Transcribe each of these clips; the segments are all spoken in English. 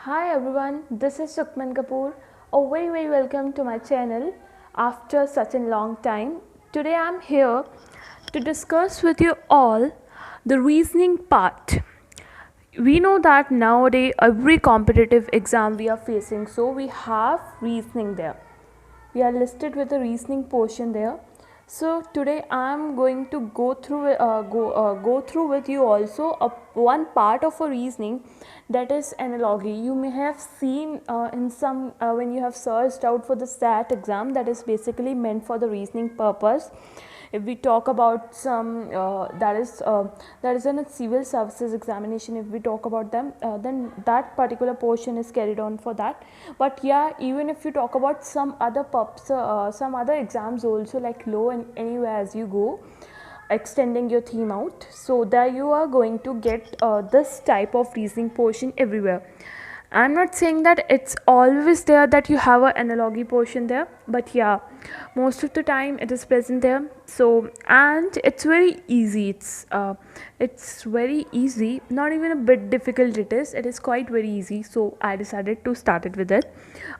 Hi everyone, this is Sukhman Kapoor. A very welcome to my channel after such a long time. Today I'm here to discuss with you all the reasoning part. We know that nowadays every competitive exam we are facing, so we have reasoning there. We are listed with the reasoning portion there. So today I'm going to go through with you also one part of a reasoning, that is analogy. You may have seen in some when you have searched out for the SAT exam, that is basically meant for the reasoning purpose. If we talk about some that is in a civil services examination, if we talk about them, then that particular portion is carried on for that. But yeah, even if you talk about some other exams also, like law and anywhere as you go, extending your theme out, so there you are going to get this type of reasoning portion everywhere. I'm not saying that it's always there that you have an analogy portion there, but yeah, most of the time it is present there. So, and it's very easy. It's very easy, not even a bit difficult. It is quite very easy. So I decided to start it with it.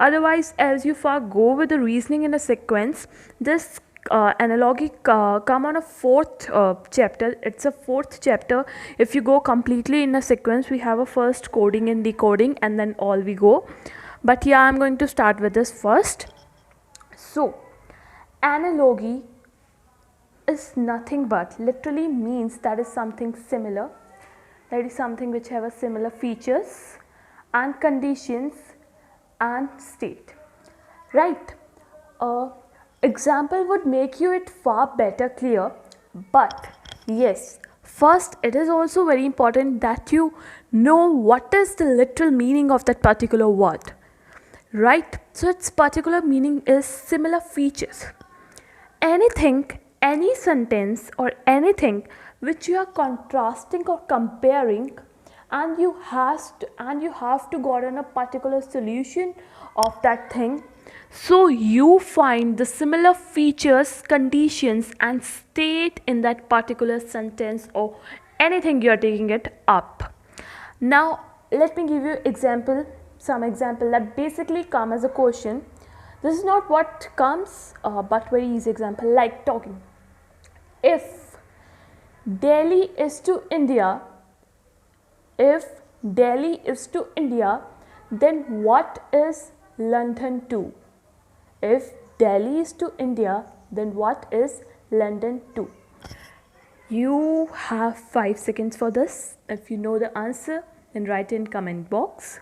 Otherwise, as you far go with the reasoning in a sequence, this analogy come on a fourth chapter. It's a fourth chapter. If you go completely in a sequence, we have a first coding and decoding, and then all we go. But yeah, I'm going to start with this first. So analogy is nothing but literally means that is something similar, that is something which have a similar features and conditions and state, right? Example would make you it far better clear, but yes, first it is also very important that you know what is the literal meaning of that particular word, right? So its particular meaning is similar features. Anything, any sentence or anything which you are contrasting or comparing, and you have to go on a particular solution of that thing. So you find the similar features, conditions and state in that particular sentence or anything you are taking it up. Now let me give you some example that basically come as a question. This is not what comes, but very easy example, like talking. If Delhi is to India, if Delhi is to India, then what is London to? If Delhi is to India, then what is London to? You have 5 seconds for this. If you know the answer, then write in comment box.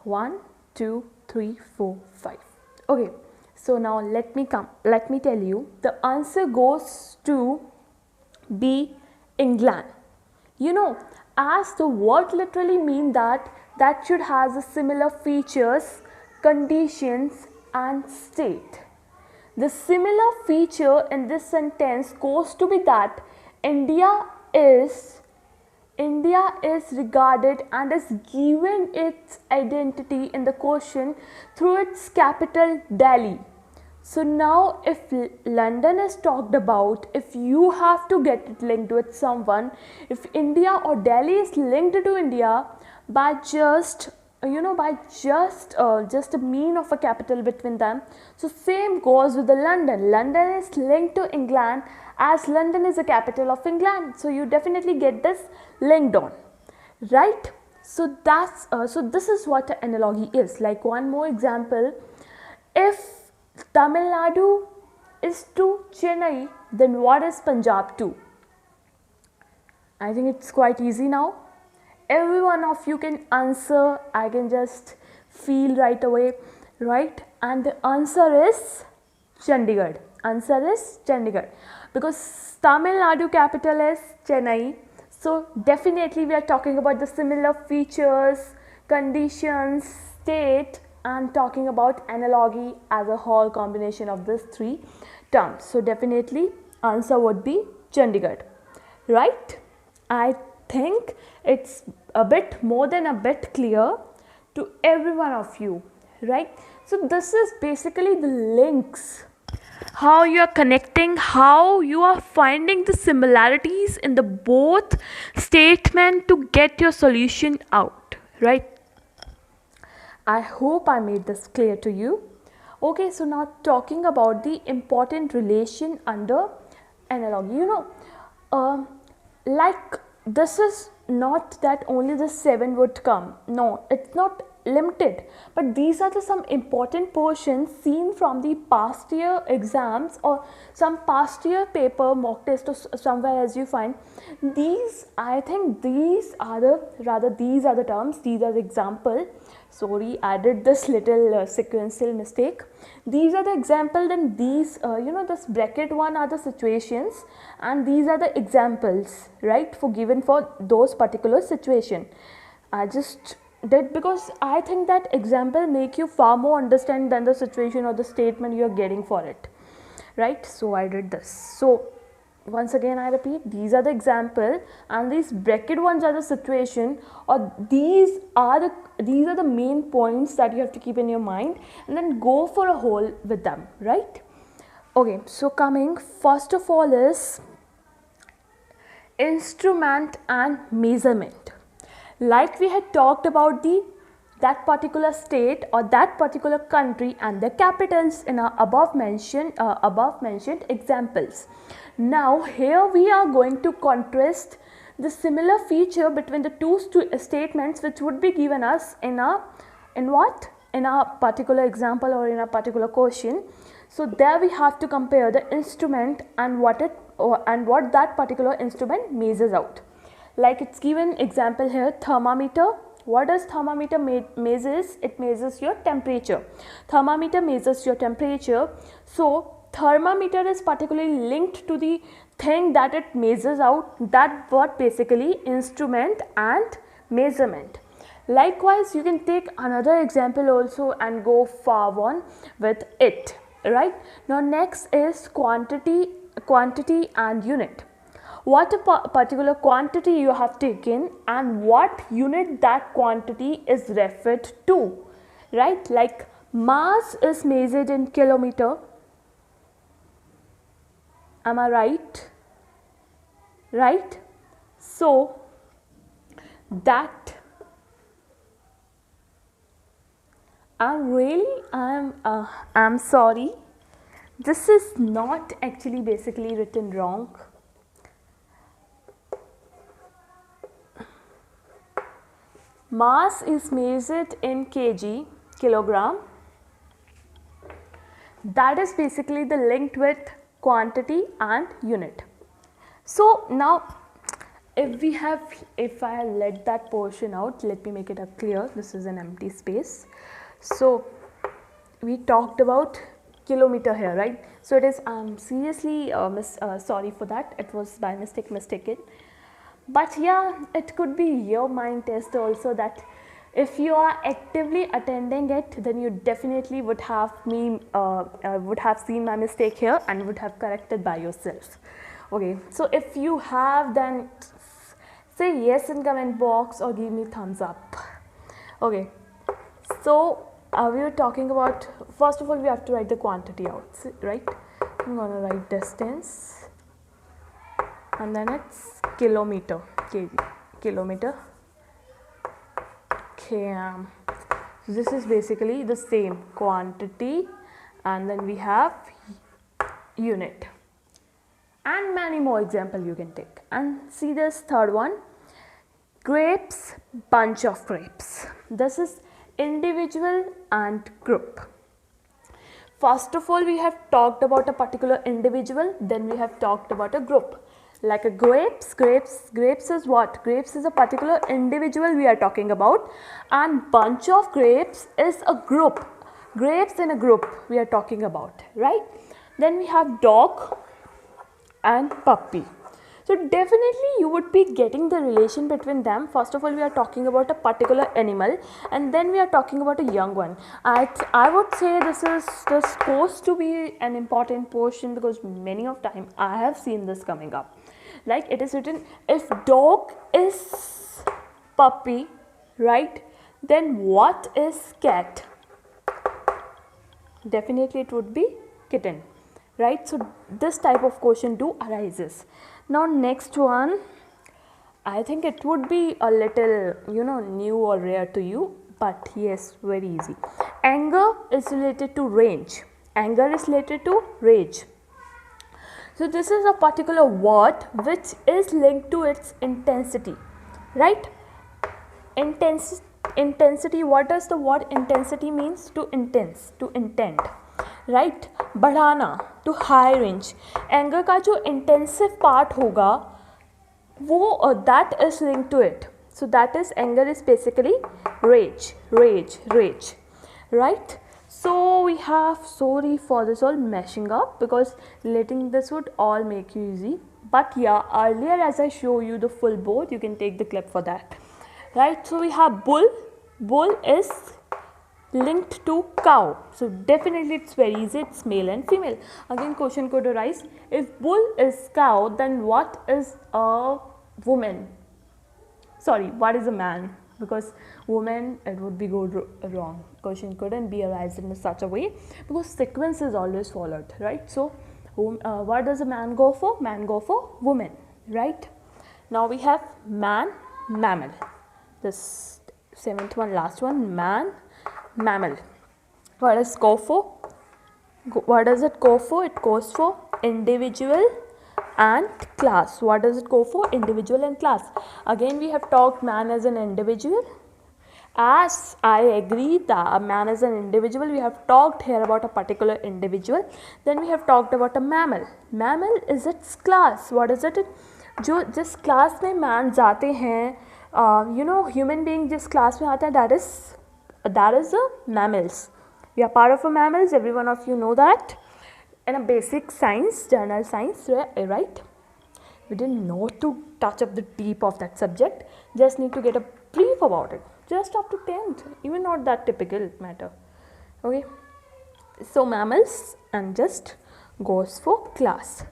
1, 2, 3, 4, 5. Okay, so now let me tell you, the answer goes to B, England. You know, as the word literally mean that should has a similar features, conditions and state. The similar feature in this sentence goes to be that India is regarded and is given its identity in the question through its capital Delhi. So now if London is talked about, if you have to get it linked with someone, if India or Delhi is linked to India by just just a mean of a capital between them, so same goes with the London. London is linked to England as London is the capital of England, so you definitely get this linked on, right? So that's so this is what an analogy is. Like one more example, if Tamil Nadu is to Chennai, then what is Punjab to? I think it's quite easy now. Every one of you can answer. I can just feel right away, right? And the answer is Chandigarh. Answer is Chandigarh, because Tamil Nadu capital is Chennai. So definitely we are talking about the similar features, conditions, state, and talking about analogy as a whole combination of these three terms. So definitely answer would be Chandigarh, right? I think it's a bit more than a bit clear to every one of you, right? So this is basically the links, how you are connecting, how you are finding the similarities in the both statement to get your solution out, right? I hope I made this clear to you. Okay, so now talking about the important relation under analogy. Like this is not that only the 7 would come. No, it's not limited, but these are the some important portions seen from the past year exams or some past year paper mock test or somewhere as you find. These, I think these are the terms, these are the example. Sorry, I did this little sequential mistake. These are the example, then these this bracket one are the situations and these are the examples, right, for given for those particular situation. I just did because I think that example make you far more understand than the situation or the statement you are getting for it, right? So I did this. So once again I repeat, these are the example and these bracket ones are the situation, or these are the main points that you have to keep in your mind and then go for a whole with them, right? Okay, so coming first of all is instrument and measurement. Like we had talked about that particular state or that particular country and the capitals in our above mentioned examples. Now here we are going to contrast the similar feature between the two statements which would be given us in a particular example or in a particular question. So there we have to compare the instrument and what that particular instrument measures out. Like it's given example here, thermometer. What does thermometer measures? It measures your temperature. Thermometer measures your temperature. So thermometer is particularly linked to the thing that it measures out. That what basically instrument and measurement. Likewise, you can take another example also and go far on with it, right? Now next is quantity and unit. What a particular quantity you have taken and what unit that quantity is referred to, right? Like mass is measured in kilometer. Am I right? Right? So that I'm sorry. This is not actually basically written wrong. Mass is measured in kg, kilogram. That is basically the linked with quantity and unit. So now if I let that portion out, let me make it clear. This is an empty space. So we talked about kilometer here, right? So it is seriously sorry for that. It was by mistake mistaken. But yeah, it could be your mind test also, that if you are actively attending it, then you definitely would have seen my mistake here and would have corrected by yourself. Okay, so if you have, then say yes in comment box or give me thumbs up. Okay, so we were talking about, first of all we have to write the quantity out, right? I'm gonna write distance and then it's kilometer, kg, kilometer, km. So this is basically the same quantity and then we have unit and many more example you can take. And see this third one, grapes, bunch of grapes. This is individual and group. First of all we have talked about a particular individual, then we have talked about a group. Like a grapes is what? Grapes is a particular individual we are talking about, and bunch of grapes is a group. Grapes in a group we are talking about, right? Then we have dog and puppy. So definitely you would be getting the relation between them. First of all we are talking about a particular animal and then we are talking about a young one. I would say this is supposed to be an important portion because many of time I have seen this coming up. Like it is written, if dog is puppy, right, then what is cat? Definitely it would be kitten, right? So this type of question do arises. Now next one, I think it would be a little new or rare to you. but yes, very easy. Anger is related to range. Anger is related to rage. So this is a particular word which is linked to its intensity, right? Intensity, what does the word intensity means? To intense, to intend, right? बढ़ाना, to high range. Anger का जो intensive part होगा वो that is linked to it. So that is, anger is basically rage, right? So we have, sorry for this all meshing up, because letting this would all make you easy. But yeah, earlier as I show you the full board, you can take the clip for that, right? So we have bull. Bull is linked to cow. So definitely it's very easy, it's male and female. Again question could arise, if bull is cow, then what is a woman? Sorry, what is a man? Because woman, it would be go wrong. Question couldn't be arised in such a way, because sequence is always followed, right? So what does a man go for? Man go for woman, right? Now we have man, mammal. This seventh one, last one, man, mammal. What does go for? What does it go for? It goes for individual and class. What does it go for? Individual and class. Again we have talked man as an individual. As I agree that a man is an individual, we have talked here about a particular individual. Then we have talked about a mammal. Mammal is its class. What is it? जो जिस class में man जाते हैं, human being जिस class में आता है, that is a mammals. We are part of a mammals. Every one of you know that. In a basic science, general science, right? We didn't know to touch up the deep of that subject. Just need to get a brief about it. Just up to 10th, even not that typical matter. Okay. So mammals, and just goes for class.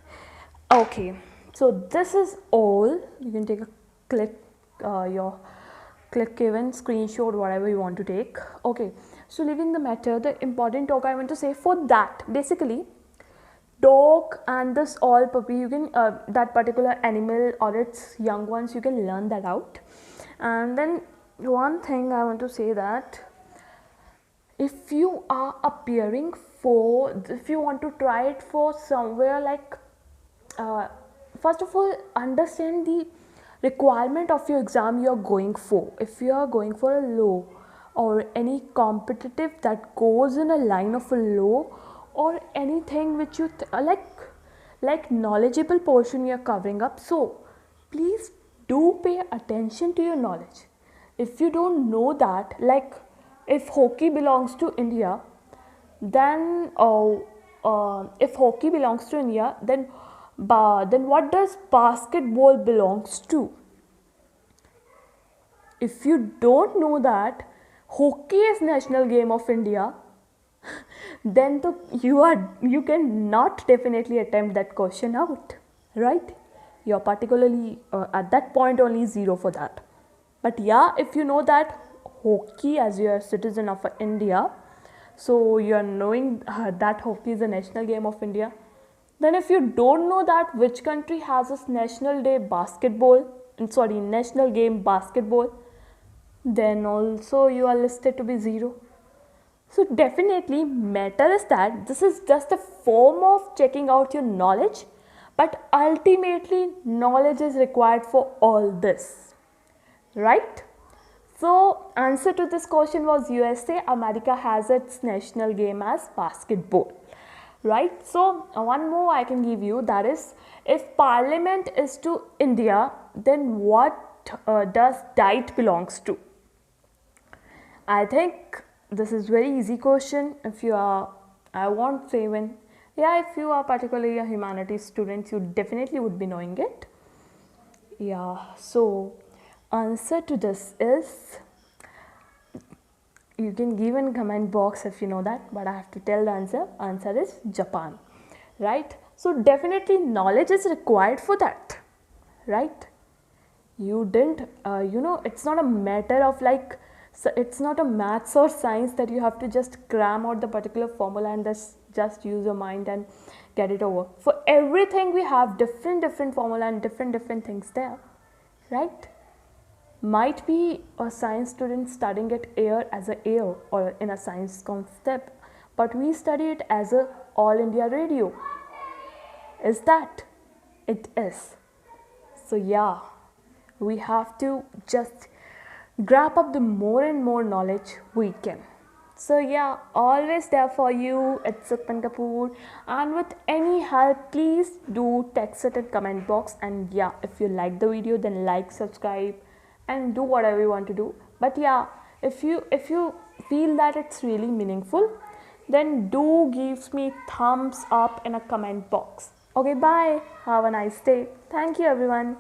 Okay. So this is all. You can take a click, your click even screenshot, whatever you want to take. Okay. So leaving the matter, the important talk I want to say for that, basically, dog and this all puppy, you can that particular animal or its young ones, you can learn that out. And then one thing I want to say, that if you are appearing for, if you want to try it for somewhere, like first of all, understand the requirement of your exam you are going for. If you are going for a law or any competitive that goes in a line of a law, or anything which you like knowledgeable portion you are covering up, so please do pay attention to your knowledge. If you don't know that, like if hockey belongs to India, then if hockey belongs to India, then what does basketball belongs to? If you don't know that hockey is national game of India, then you cannot definitely attempt that question out, right? You're particularly at that point only 0 for that. But yeah, if you know that hockey, as you are a citizen of India, so you are knowing that hockey is a national game of India, then if you don't know that which country has its national day basketball, national game basketball, then also you are listed to be 0. So definitely matter is that this is just a form of checking out your knowledge, but ultimately knowledge is required for all this, right? So answer to this question was USA. America has its national game as basketball, right? So one more I can give you, that is, if parliament is to India, then what does diet belongs to? I think this is very easy question. If you are, I won't say when, yeah, if you are particularly a humanities student, you definitely would be knowing it. Yeah, so answer to this is, you can give in comment box if you know that, but I have to tell the answer. Answer is Japan, right? So definitely knowledge is required for that, right? You didn't, it's not a matter of like, so it's not a maths or science that you have to just cram out the particular formula and just use your mind and get it over. For everything we have different formula and different things there, right? might be a science student studying it air as a air or in a science concept, but we study it as a all India radio. Is that? It is. So yeah, we have to just grab up the more and more knowledge we can. So yeah, always there for you. It's Sukhman Kapoor, and with any help, please do text it in comment box. And yeah, if you like the video, then like, subscribe, and do whatever you want to do. But yeah, if you feel that it's really meaningful, then do give me thumbs up in a comment box. Okay, bye. Have a nice day. Thank you, everyone.